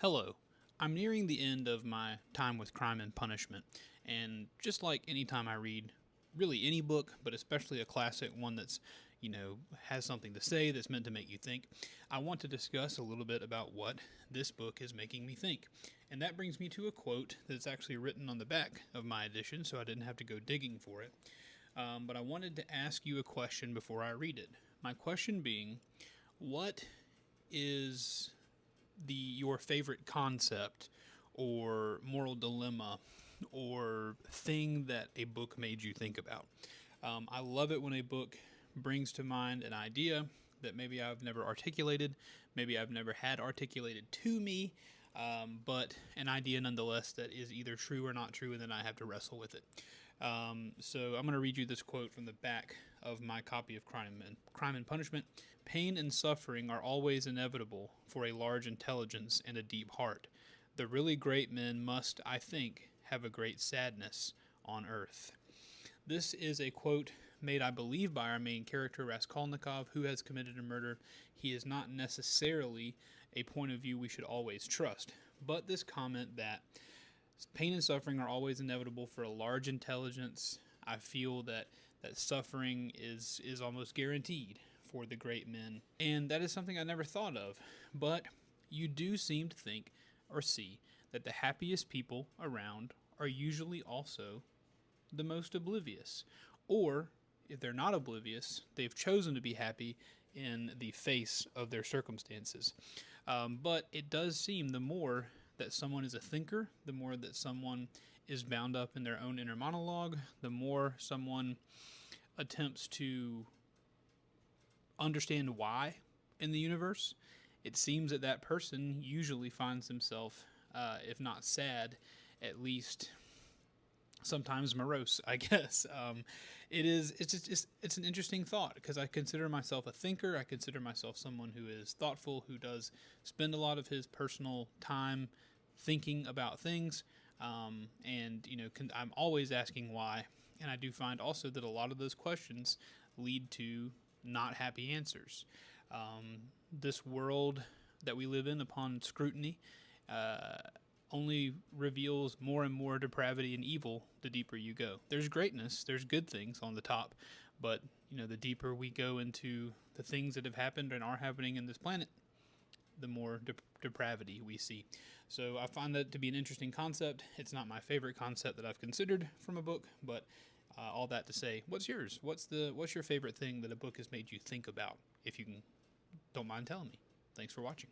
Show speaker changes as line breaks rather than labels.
Hello. I'm nearing the end of my time with Crime and Punishment, and just like any time I read really any book, but especially a classic one that's, has something to say that's meant to make you think, I want to discuss a little bit about what this book is making me think. And that brings me to a quote that's actually written on the back of my edition, so I didn't have to go digging for it. But I wanted to ask you a question before I read it. My question being, what is your favorite concept or moral dilemma or thing that a book made you think about? I love it when a book brings to mind an idea that maybe I've never articulated, maybe I've never had articulated to me, but an idea nonetheless that is either true or not true, and then I have to wrestle with it. So I'm going to read you this quote from the back of my copy of Crime and Punishment. Pain and suffering are always inevitable for a large intelligence and a deep heart. The really great men must, I think, have a great sadness on earth. This is a quote made, I believe, by our main character, Raskolnikov, who has committed a murder. He is not necessarily a point of view we should always trust, but this comment that pain and suffering are always inevitable for a large intelligence, I feel that suffering is almost guaranteed for the great men. And that is something I never thought of. But you do seem to think or see that the happiest people around are usually also the most oblivious. Or if they're not oblivious, they've chosen to be happy in the face of their circumstances. But it does seem the more that someone is a thinker, the more that someone is bound up in their own inner monologue, the more someone attempts to understand why in the universe, it seems that that person usually finds himself, if not sad, at least sometimes morose, I guess. It's an interesting thought because I consider myself a thinker. I consider myself someone who is thoughtful, who does spend a lot of his personal time thinking about things. I'm always asking why. And I do find also that a lot of those questions lead to not happy answers. This world that we live in, upon scrutiny, only reveals more and more depravity and evil the deeper you go. There's greatness, there's good things on the top, but the deeper we go into the things that have happened and are happening in this planet, the more depravity we see. So I find that to be an interesting concept. It's not my favorite concept that I've considered from a book, but all that to say, what's yours? What's your favorite thing that a book has made you think about? If you don't mind telling me. Thanks for watching.